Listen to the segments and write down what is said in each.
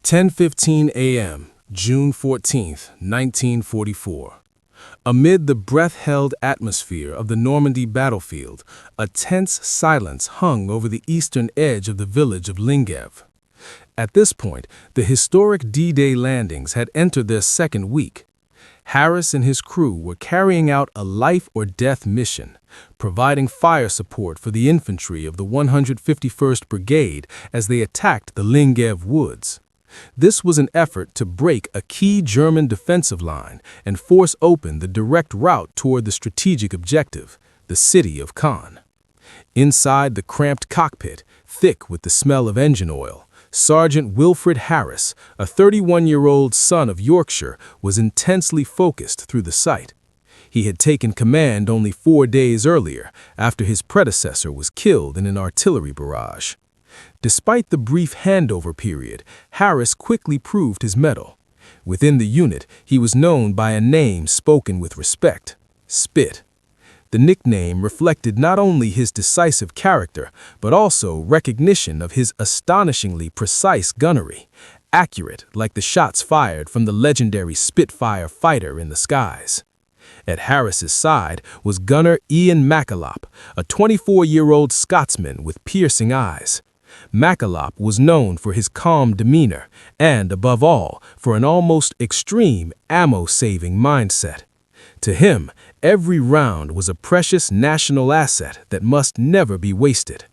10:15 a.m., June 14th, 1944. Amid the breath-held atmosphere of the Normandy battlefield, a tense silence hung over the eastern edge of the village of Lingev. At this point, the historic D-Day landings had entered their second week. Harris and his crew were carrying out a life-or-death mission, providing fire support for the infantry of the 151st Brigade as they attacked the Lingev woods. This was an effort to break a key German defensive line and force open the direct route toward the strategic objective, the city of Caen. Inside the cramped cockpit, thick with the smell of engine oil, Sergeant Wilfred Harris, a 31-year-old son of Yorkshire, was intensely focused through the sight. He had taken command only 4 days earlier, after his predecessor was killed in an artillery barrage. Despite the brief handover period, Harris quickly proved his mettle. Within the unit, he was known by a name spoken with respect: Spit. The nickname reflected not only his decisive character, but also recognition of his astonishingly precise gunnery, accurate like the shots fired from the legendary Spitfire fighter in the skies. At Harris's side was gunner Ian McAlop, a 24-year-old Scotsman with piercing eyes. McAlop was known for his calm demeanor and, above all, for an almost extreme ammo-saving mindset. To him, every round was a precious national asset that must never be wasted.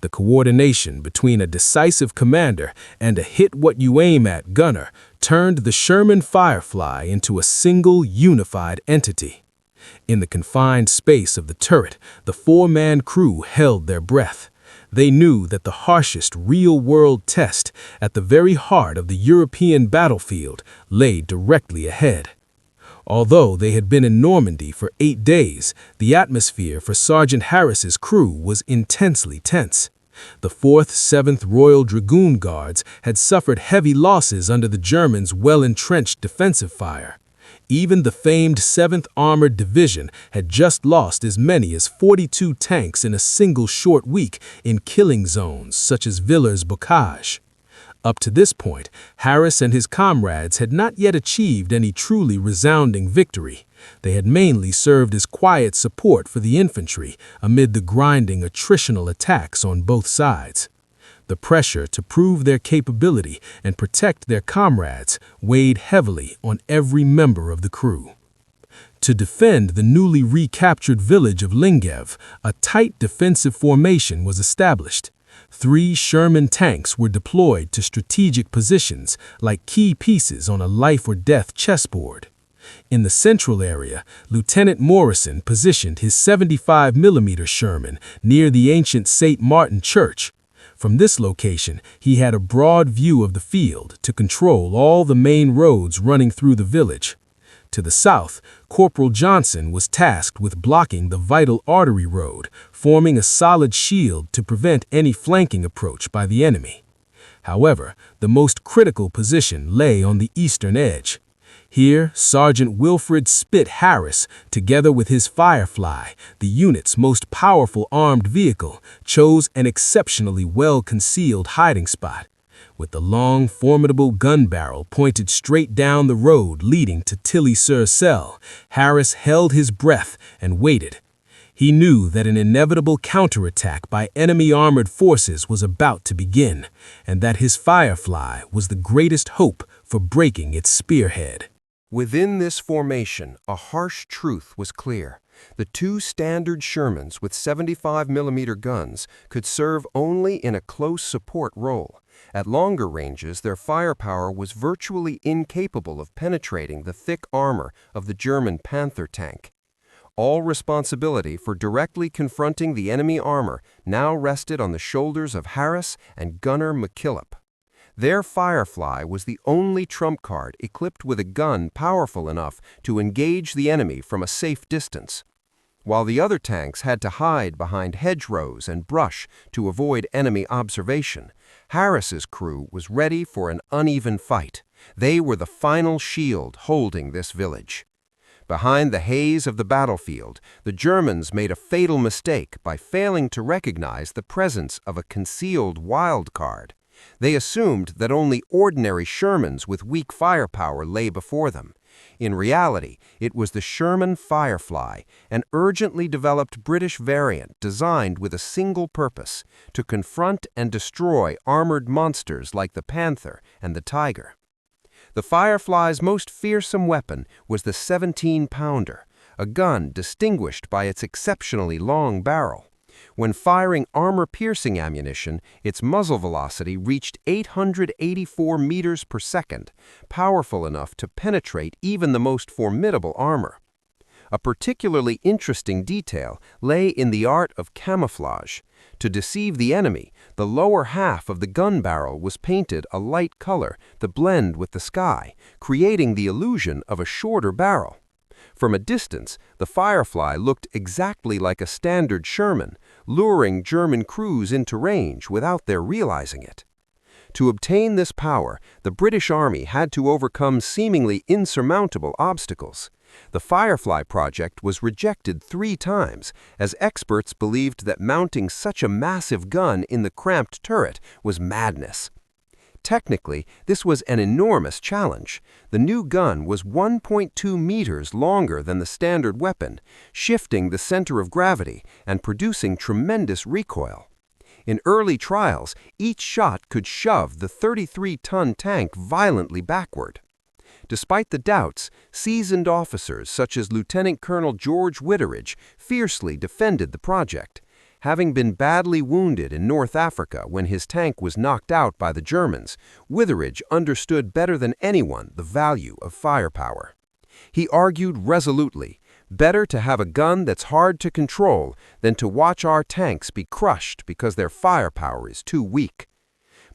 The coordination between a decisive commander and a hit-what-you-aim-at gunner turned the Sherman Firefly into a single, unified entity. In the confined space of the turret, the four-man crew held their breath. They knew that the harshest real-world test at the very heart of the European battlefield lay directly ahead. Although they had been in Normandy for 8 days, the atmosphere for Sergeant Harris's crew was intensely tense. The 4th, 7th Royal Dragoon Guards had suffered heavy losses under the Germans' well-entrenched defensive fire. Even the famed 7th Armored Division had just lost as many as 42 tanks in a single short week in killing zones such as Villers-Bocage. Up to this point, Harris and his comrades had not yet achieved any truly resounding victory. They had mainly served as quiet support for the infantry amid the grinding attritional attacks on both sides. The pressure to prove their capability and protect their comrades weighed heavily on every member of the crew. To defend the newly recaptured village of Lingev, a tight defensive formation was established. 3 Sherman tanks were deployed to strategic positions like key pieces on a life-or-death chessboard. In the central area, Lieutenant Morrison positioned his 75mm Sherman near the ancient St. Martin Church. From this location, he had a broad view of the field to control all the main roads running through the village. To the south, Corporal Johnson was tasked with blocking the vital artery road, forming a solid shield to prevent any flanking approach by the enemy. However, the most critical position lay on the eastern edge. Here, Sergeant Wilfred "Spit" Harris, together with his Firefly, the unit's most powerful armed vehicle, chose an exceptionally well-concealed hiding spot. With the long, formidable gun barrel pointed straight down the road leading to Tilly-sur-Selle, Harris held his breath and waited. He knew that an inevitable counterattack by enemy armored forces was about to begin, and that his Firefly was the greatest hope for breaking its spearhead. Within this formation, a harsh truth was clear. The 2 standard Shermans with 75mm guns could serve only in a close support role. At longer ranges, their firepower was virtually incapable of penetrating the thick armor of the German Panther tank. All responsibility for directly confronting the enemy armor now rested on the shoulders of Harris and gunner McKillop. Their Firefly was the only trump card equipped with a gun powerful enough to engage the enemy from a safe distance. While the other tanks had to hide behind hedgerows and brush to avoid enemy observation, Harris's crew was ready for an uneven fight. They were the final shield holding this village. Behind the haze of the battlefield, the Germans made a fatal mistake by failing to recognize the presence of a concealed wild card. They assumed that only ordinary Shermans with weak firepower lay before them. In reality, it was the Sherman Firefly, an urgently developed British variant designed with a single purpose: to confront and destroy armored monsters like the Panther and the Tiger. The Firefly's most fearsome weapon was the 17-pounder, a gun distinguished by its exceptionally long barrel. When firing armor-piercing ammunition, its muzzle velocity reached 884 meters per second, powerful enough to penetrate even the most formidable armor. A particularly interesting detail lay in the art of camouflage. To deceive the enemy, the lower half of the gun barrel was painted a light color to blend with the sky, creating the illusion of a shorter barrel. From a distance, the Firefly looked exactly like a standard Sherman, luring German crews into range without their realizing it. To obtain this power, the British Army had to overcome seemingly insurmountable obstacles. The Firefly project was rejected 3 times, as experts believed that mounting such a massive gun in the cramped turret was madness. Technically, this was an enormous challenge. The new gun was 1.2 meters longer than the standard weapon, shifting the center of gravity and producing tremendous recoil. In early trials, each shot could shove the 33-ton tank violently backward. Despite the doubts, seasoned officers such as Lieutenant Colonel George Whitteridge fiercely defended the project. Having been badly wounded in North Africa when his tank was knocked out by the Germans, Whitteridge understood better than anyone the value of firepower. He argued resolutely, better to have a gun that's hard to control than to watch our tanks be crushed because their firepower is too weak.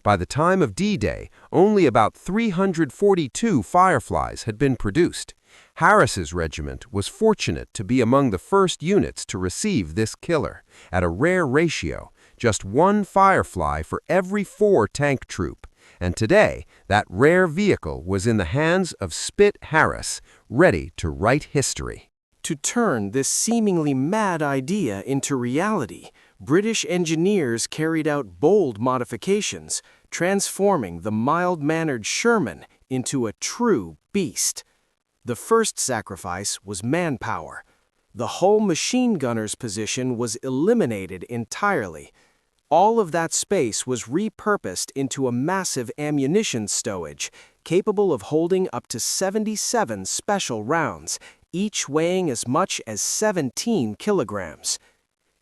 By the time of D-Day, only about 342 Fireflies had been produced. Harris's regiment was fortunate to be among the first units to receive this killer, at a rare ratio, just 1 Firefly for every 4 tank troop. And today, that rare vehicle was in the hands of Spit Harris, ready to write history. To turn this seemingly mad idea into reality, British engineers carried out bold modifications, transforming the mild-mannered Sherman into a true beast. The first sacrifice was manpower. The whole machine gunner's position was eliminated entirely. All of that space was repurposed into a massive ammunition stowage, capable of holding up to 77 special rounds, each weighing as much as 17 kilograms.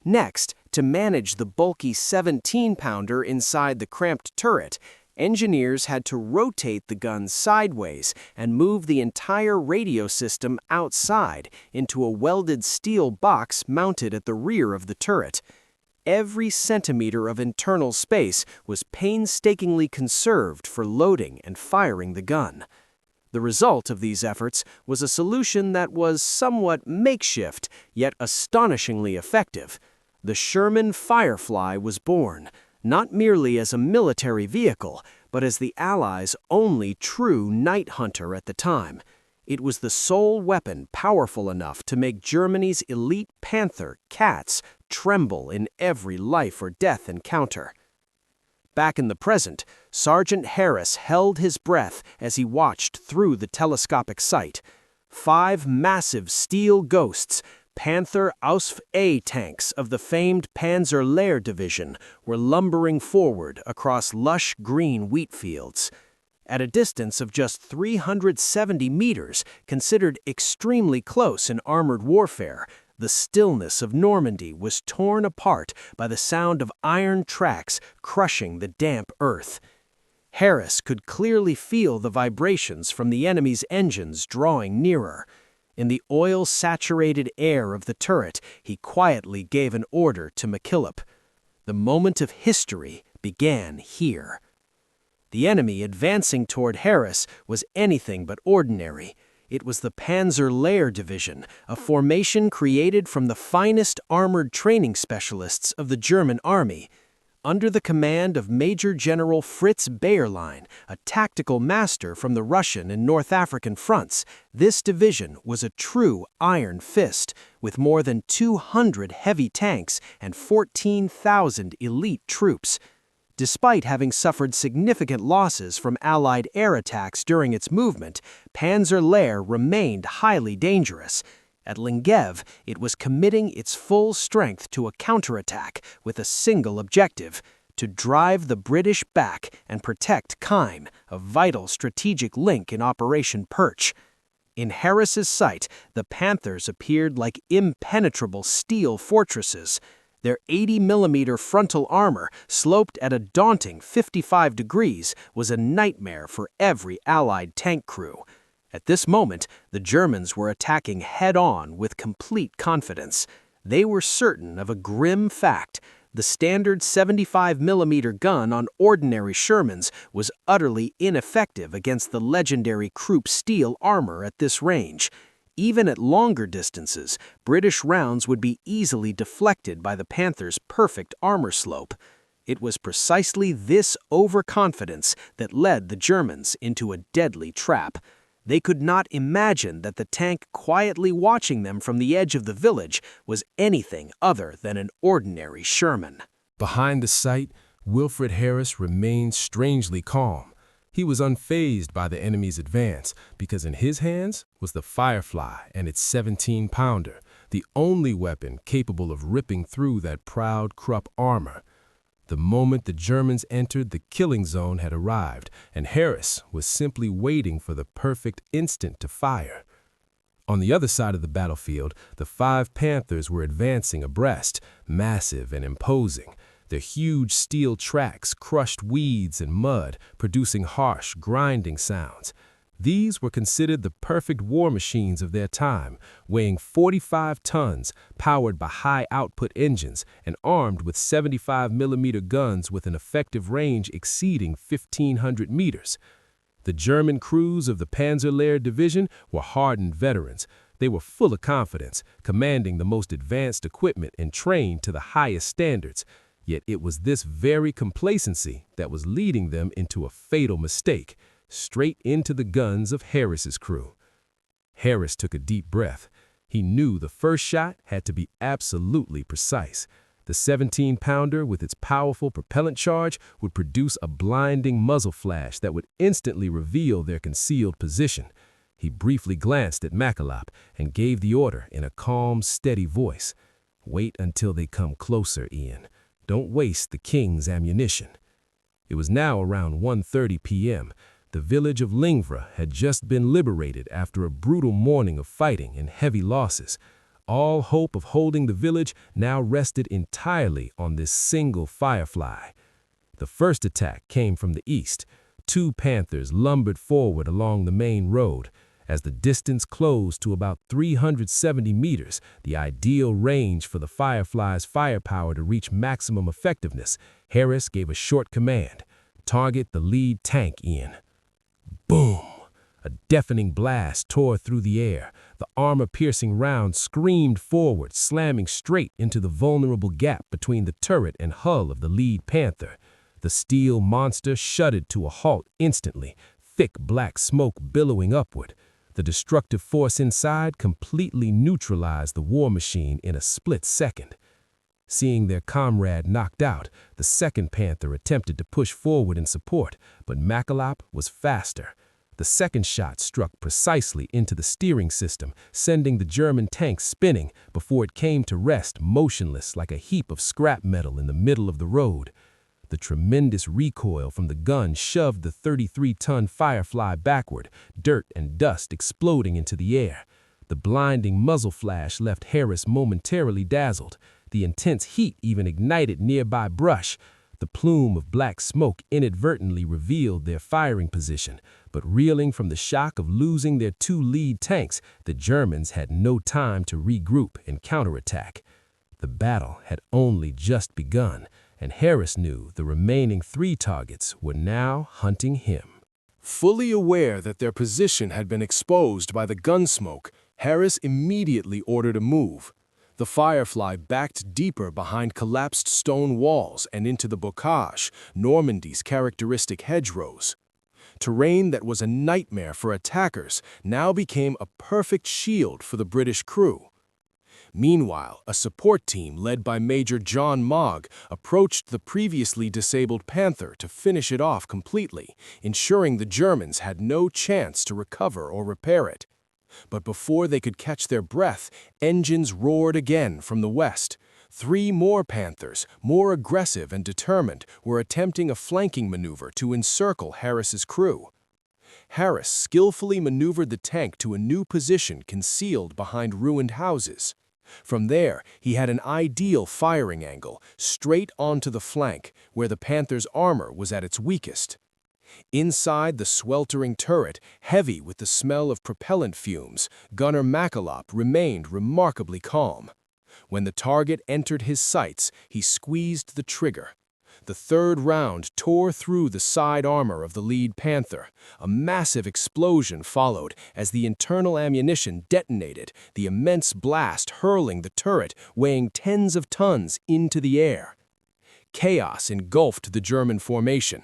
Next, to manage the bulky 17-pounder inside the cramped turret, engineers had to rotate the gun sideways and move the entire radio system outside into a welded steel box mounted at the rear of the turret. Every centimeter of internal space was painstakingly conserved for loading and firing the gun. The result of these efforts was a solution that was somewhat makeshift, yet astonishingly effective. The Sherman Firefly was born, not merely as a military vehicle, but as the Allies' only true night hunter at the time. It was the sole weapon powerful enough to make Germany's elite Panther, cats, tremble in every life-or-death encounter. Back in the present, Sergeant Harris held his breath as he watched through the telescopic sight. 5 massive steel ghosts, Panther Ausf A tanks of the famed Panzer Lehr Division, were lumbering forward across lush green wheat fields. At a distance of just 370 meters, considered extremely close in armored warfare, the stillness of Normandy was torn apart by the sound of iron tracks crushing the damp earth. Harris could clearly feel the vibrations from the enemy's engines drawing nearer. In the oil-saturated air of the turret, he quietly gave an order to McKillop. The moment of history began here. The enemy advancing toward Harris was anything but ordinary. It was the Panzer Lehr Division, a formation created from the finest armored training specialists of the German army. Under the command of Major General Fritz Bayerlein, a tactical master from the Russian and North African fronts, this division was a true iron fist, with more than 200 heavy tanks and 14,000 elite troops. Despite having suffered significant losses from Allied air attacks during its movement, Panzer Lehr remained highly dangerous. At Lingev, it was committing its full strength to a counterattack with a single objective: to drive the British back and protect Keim, a vital strategic link in Operation Perch. In Harris's sight, the Panthers appeared like impenetrable steel fortresses. Their 80mm frontal armor, sloped at a daunting 55 degrees, was a nightmare for every Allied tank crew. At this moment, the Germans were attacking head-on with complete confidence. They were certain of a grim fact: the standard 75mm gun on ordinary Shermans was utterly ineffective against the legendary Krupp steel armor at this range. Even at longer distances, British rounds would be easily deflected by the Panther's perfect armor slope. It was precisely this overconfidence that led the Germans into a deadly trap. They could not imagine that the tank quietly watching them from the edge of the village was anything other than an ordinary Sherman. Behind the sight, Wilfred Harris remained strangely calm. He was unfazed by the enemy's advance because in his hands was the Firefly and its 17-pounder, the only weapon capable of ripping through that proud Krupp armor. The moment the Germans entered, the killing zone had arrived, and Harris was simply waiting for the perfect instant to fire. On the other side of the battlefield, the 5 Panthers were advancing abreast, massive and imposing. Their huge steel tracks crushed weeds and mud, producing harsh, grinding sounds. These were considered the perfect war machines of their time, weighing 45 tons, powered by high-output engines, and armed with 75mm guns with an effective range exceeding 1,500 meters. The German crews of the Panzer Lehr division were hardened veterans. They were full of confidence, commanding the most advanced equipment and trained to the highest standards. Yet it was this very complacency that was leading them into a fatal mistake, straight into the guns of Harris's crew. Harris took a deep breath. He knew the first shot had to be absolutely precise. The 17-pounder with its powerful propellant charge would produce a blinding muzzle flash that would instantly reveal their concealed position. He briefly glanced at McAlop and gave the order in a calm, steady voice. "Wait until they come closer, Ian. Don't waste the King's ammunition." It was now around 1:30 p.m. The village of Lingvra had just been liberated after a brutal morning of fighting and heavy losses. All hope of holding the village now rested entirely on this single Firefly. The first attack came from the east. 2 Panthers lumbered forward along the main road. As the distance closed to about 370 meters, the ideal range for the Firefly's firepower to reach maximum effectiveness, Harris gave a short command: "Target the lead tank, Ian." Boom! A deafening blast tore through the air. The armor-piercing round screamed forward, slamming straight into the vulnerable gap between the turret and hull of the lead Panther. The steel monster shuddered to a halt instantly, thick black smoke billowing upward. The destructive force inside completely neutralized the war machine in a split second. Seeing their comrade knocked out, the second Panther attempted to push forward in support, but McAlop was faster. The second shot struck precisely into the steering system, sending the German tank spinning before it came to rest motionless like a heap of scrap metal in the middle of the road. The tremendous recoil from the gun shoved the 33-ton Firefly backward, dirt and dust exploding into the air. The blinding muzzle flash left Harris momentarily dazzled. The intense heat even ignited nearby brush. The plume of black smoke inadvertently revealed their firing position, but reeling from the shock of losing their 2 lead tanks, the Germans had no time to regroup and counterattack. The battle had only just begun, and Harris knew the remaining 3 targets were now hunting him. Fully aware that their position had been exposed by the gun smoke, Harris immediately ordered a move. The Firefly backed deeper behind collapsed stone walls and into the bocage, Normandy's characteristic hedgerows. Terrain that was a nightmare for attackers now became a perfect shield for the British crew. Meanwhile, a support team led by Major John Mogg approached the previously disabled Panther to finish it off completely, ensuring the Germans had no chance to recover or repair it. But before they could catch their breath, engines roared again from the west. 3 more Panthers, more aggressive and determined, were attempting a flanking maneuver to encircle Harris's crew. Harris skillfully maneuvered the tank to a new position concealed behind ruined houses. From there, he had an ideal firing angle, straight onto the flank, where the Panther's armor was at its weakest. Inside the sweltering turret, heavy with the smell of propellant fumes, Gunner McAlop remained remarkably calm. When the target entered his sights, he squeezed the trigger. The 3rd round tore through the side armor of the lead Panther. A massive explosion followed as the internal ammunition detonated, the immense blast hurling the turret, weighing tens of tons, into the air. Chaos engulfed the German formation.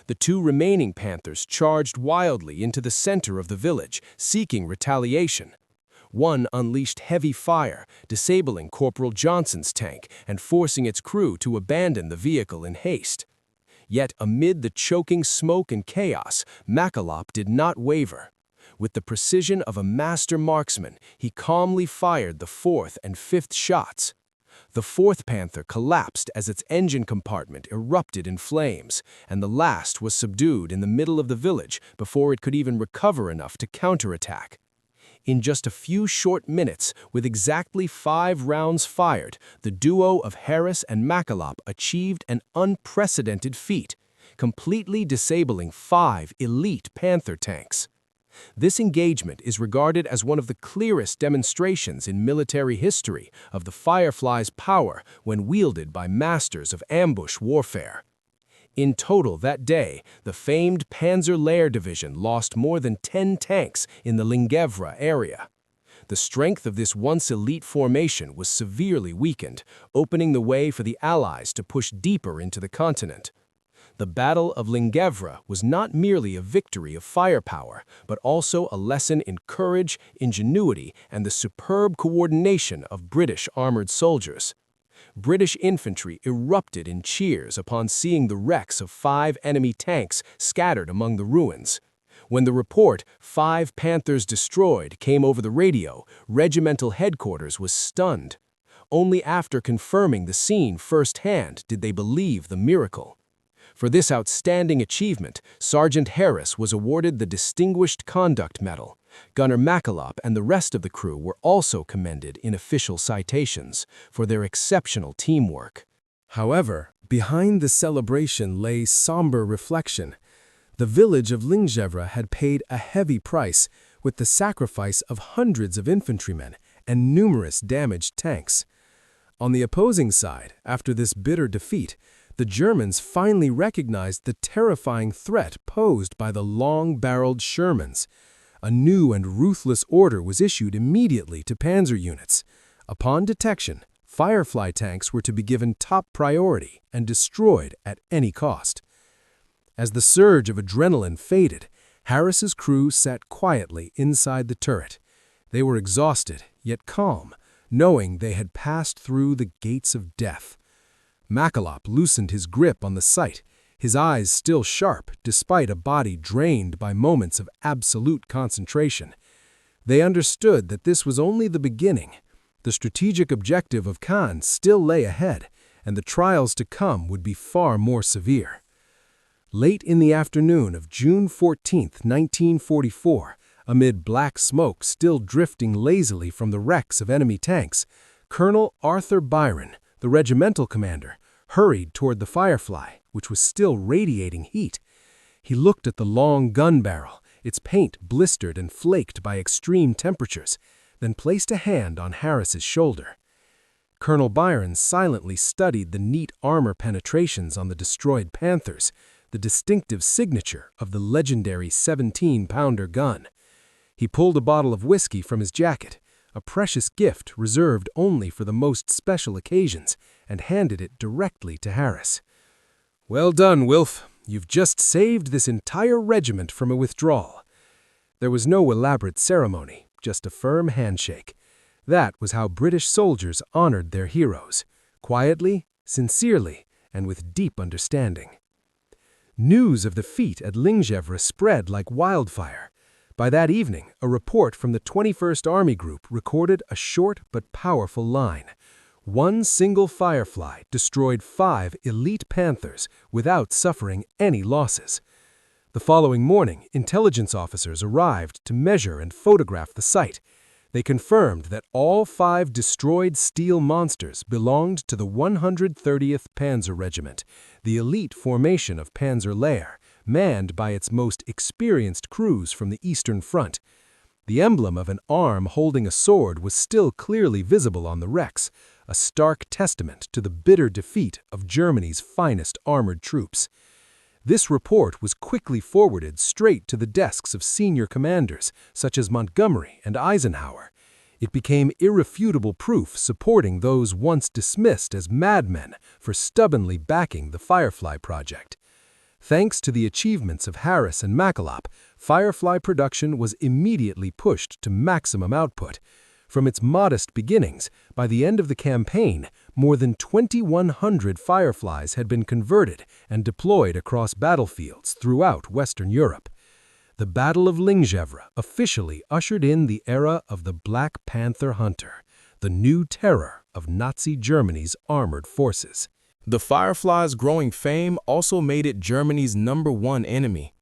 The 2 remaining Panthers charged wildly into the center of the village, seeking retaliation. One unleashed heavy fire, disabling Corporal Johnson's tank and forcing its crew to abandon the vehicle in haste. Yet amid the choking smoke and chaos, McAlop did not waver. With the precision of a master marksman, he calmly fired the 4th and 5th shots. The 4th Panther collapsed as its engine compartment erupted in flames, and the last was subdued in the middle of the village before it could even recover enough to counterattack. In just a few short minutes, with exactly 5 rounds fired, the duo of Harris and McAlop achieved an unprecedented feat, completely disabling 5 elite Panther tanks. This engagement is regarded as one of the clearest demonstrations in military history of the Firefly's power when wielded by masters of ambush warfare. In total that day, the famed Panzer Lehr Division lost more than 10 tanks in the Lingevra area. The strength of this once elite formation was severely weakened, opening the way for the Allies to push deeper into the continent. The Battle of Lingevra was not merely a victory of firepower, but also a lesson in courage, ingenuity, and the superb coordination of British armored soldiers. British infantry erupted in cheers upon seeing the wrecks of 5 enemy tanks scattered among the ruins. When the report, 5 Panthers destroyed, came over the radio, regimental headquarters was stunned. Only after confirming the scene firsthand did they believe the miracle. For this outstanding achievement, Sergeant Harris was awarded the Distinguished Conduct Medal. Gunner McAlop and the rest of the crew were also commended in official citations for their exceptional teamwork. However, behind the celebration lay somber reflection. The village of Lingevra had paid a heavy price with the sacrifice of hundreds of infantrymen and numerous damaged tanks. On the opposing side, after this bitter defeat, the Germans finally recognized the terrifying threat posed by the long-barreled Shermans. A new and ruthless order was issued immediately to panzer units. Upon detection, Firefly tanks were to be given top priority and destroyed at any cost. As the surge of adrenaline faded, Harris's crew sat quietly inside the turret. They were exhausted, yet calm, knowing they had passed through the gates of death. McAlop loosened his grip on the sight, his eyes still sharp despite a body drained by moments of absolute concentration. They understood that this was only the beginning. The strategic objective of Caen still lay ahead, and the trials to come would be far more severe. Late in the afternoon of June 14, 1944, amid black smoke still drifting lazily from the wrecks of enemy tanks, Colonel Arthur Byron, the regimental commander, hurried toward the Firefly, which was still radiating heat. He looked at the long gun barrel, its paint blistered and flaked by extreme temperatures, then placed a hand on Harris's shoulder. Colonel Byron silently studied the neat armor penetrations on the destroyed Panthers, the distinctive signature of the legendary 17-pounder gun. He pulled a bottle of whiskey from his jacket, a precious gift reserved only for the most special occasions, and handed it directly to Harris. "Well done, Wilf. You've just saved this entire regiment from a withdrawal." There was no elaborate ceremony, just a firm handshake. That was how British soldiers honored their heroes, quietly, sincerely, and with deep understanding. News of the feat at Lingevre spread like wildfire. By that evening, a report from the 21st Army Group recorded a short but powerful line. One single Firefly destroyed 5 elite Panthers without suffering any losses. The following morning, intelligence officers arrived to measure and photograph the site. They confirmed that all 5 destroyed steel monsters belonged to the 130th Panzer Regiment, the elite formation of Panzer Lehr, manned by its most experienced crews from the Eastern Front. The emblem of an arm holding a sword was still clearly visible on the wrecks, a stark testament to the bitter defeat of Germany's finest armored troops. This report was quickly forwarded straight to the desks of senior commanders, such as Montgomery and Eisenhower. It became irrefutable proof supporting those once dismissed as madmen for stubbornly backing the Firefly project. Thanks to the achievements of Harris and McAlop, Firefly production was immediately pushed to maximum output. From its modest beginnings, by the end of the campaign, more than 2,100 Fireflies had been converted and deployed across battlefields throughout Western Europe. The Battle of Lingevre officially ushered in the era of the Black Panther hunter, the new terror of Nazi Germany's armored forces. The Firefly's growing fame also made it Germany's #1 enemy.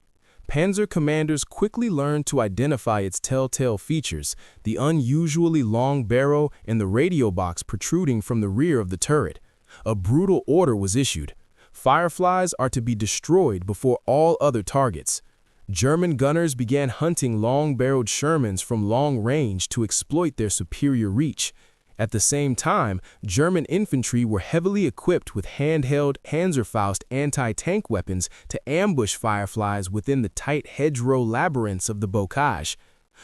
Panzer commanders quickly learned to identify its telltale features, the unusually long barrel and the radio box protruding from the rear of the turret. A brutal order was issued. Fireflies are to be destroyed before all other targets. German gunners began hunting long-barreled Shermans from long range to exploit their superior reach. At the same time, German infantry were heavily equipped with handheld Panzerfaust anti-tank weapons to ambush Fireflies within the tight hedgerow labyrinths of the bocage.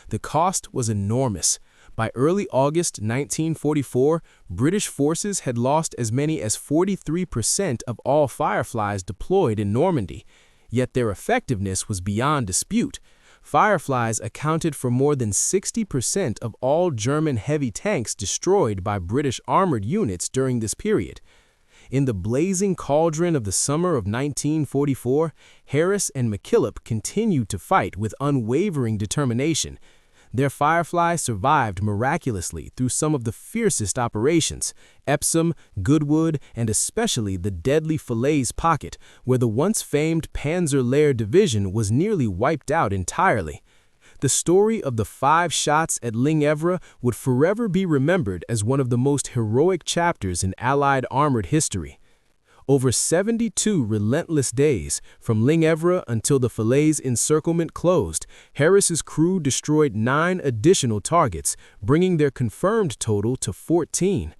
The cost was enormous. By early August 1944, British forces had lost as many as 43% of all Fireflies deployed in Normandy, yet their effectiveness was beyond dispute. Fireflies accounted for more than 60% of all German heavy tanks destroyed by British armored units during this period. In the blazing cauldron of the summer of 1944, Harris and McKillop continued to fight with unwavering determination. Their Firefly survived miraculously through some of the fiercest operations, Epsom, Goodwood, and especially the deadly Falaise Pocket, where the once famed Panzer Lehr division was nearly wiped out entirely. The story of the 5 shots at Lingevre would forever be remembered as one of the most heroic chapters in Allied armored history. Over 72 relentless days, from Lingevre until the Falaise encirclement closed, Harris's crew destroyed 9 additional targets, bringing their confirmed total to 14.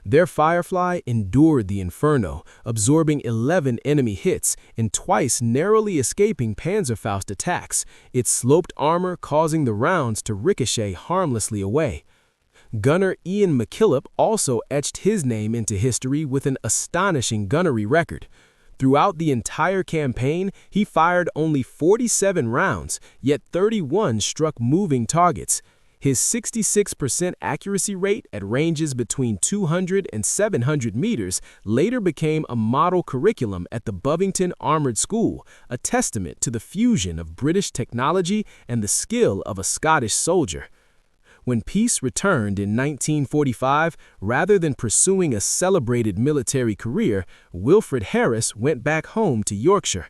Their Firefly endured the inferno, absorbing 11 enemy hits and twice narrowly escaping Panzerfaust attacks, its sloped armor causing the rounds to ricochet harmlessly away. Gunner Ian McKillop also etched his name into history with an astonishing gunnery record. Throughout the entire campaign, he fired only 47 rounds, yet 31 struck moving targets. His 66% accuracy rate at ranges between 200 and 700 meters later became a model curriculum at the Bovington Armored School, a testament to the fusion of British technology and the skill of a Scottish soldier. When peace returned in 1945, rather than pursuing a celebrated military career, Wilfred Harris went back home to Yorkshire.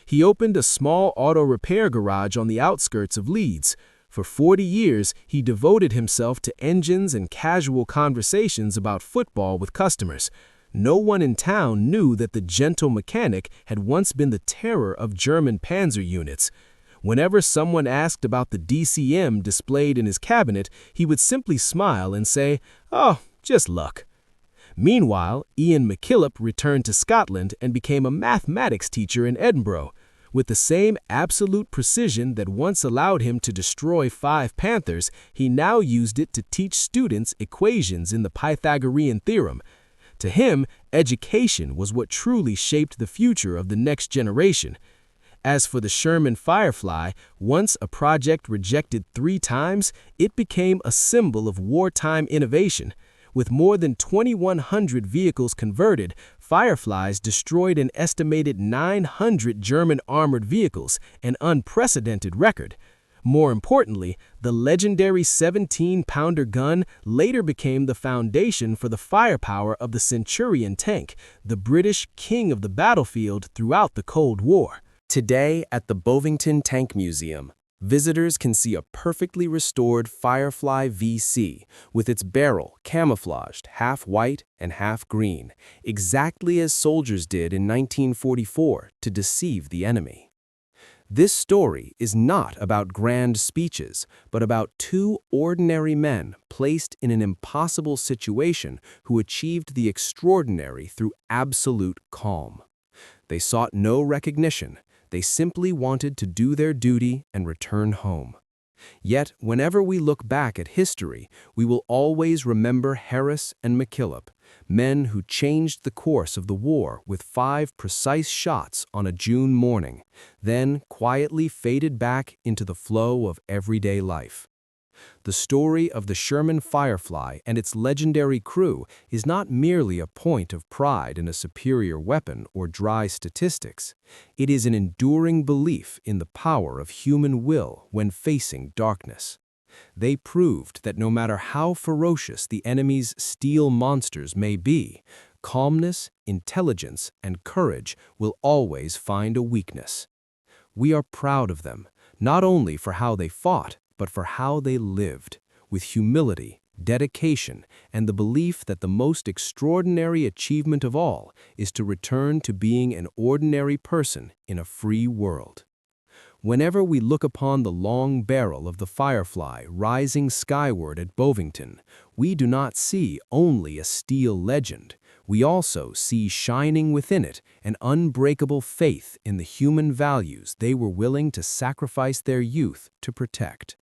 He opened a small auto repair garage on the outskirts of Leeds. For 40 years, he devoted himself to engines and casual conversations about football with customers. No one in town knew that the gentle mechanic had once been the terror of German panzer units. Whenever someone asked about the DCM displayed in his cabinet, he would simply smile and say, "Oh, just luck." Meanwhile, Ian McKillop returned to Scotland and became a mathematics teacher in Edinburgh. With the same absolute precision that once allowed him to destroy 5 Panthers, he now used it to teach students equations in the Pythagorean theorem. To him, education was what truly shaped the future of the next generation. As for the Sherman Firefly, once a project rejected 3 times, it became a symbol of wartime innovation. With more than 2,100 vehicles converted, Fireflies destroyed an estimated 900 German armored vehicles, an unprecedented record. More importantly, the legendary 17-pounder gun later became the foundation for the firepower of the Centurion tank, the British king of the battlefield throughout the Cold War. Today, at the Bovington Tank Museum, visitors can see a perfectly restored Firefly VC with its barrel camouflaged half white and half green, exactly as soldiers did in 1944 to deceive the enemy. This story is not about grand speeches, but about 2 ordinary men placed in an impossible situation who achieved the extraordinary through absolute calm. They sought no recognition. They simply wanted to do their duty and return home. Yet, whenever we look back at history, we will always remember Harris and McKillop, men who changed the course of the war with 5 precise shots on a June morning, then quietly faded back into the flow of everyday life. The story of the Sherman Firefly and its legendary crew is not merely a point of pride in a superior weapon or dry statistics. It is an enduring belief in the power of human will when facing darkness. They proved that no matter how ferocious the enemy's steel monsters may be, calmness, intelligence, and courage will always find a weakness. We are proud of them, not only for how they fought, but for how they lived, with humility, dedication, and the belief that the most extraordinary achievement of all is to return to being an ordinary person in a free world. Whenever we look upon the long barrel of the Firefly rising skyward at Bovington, we do not see only a steel legend. We also see shining within it an unbreakable faith in the human values they were willing to sacrifice their youth to protect.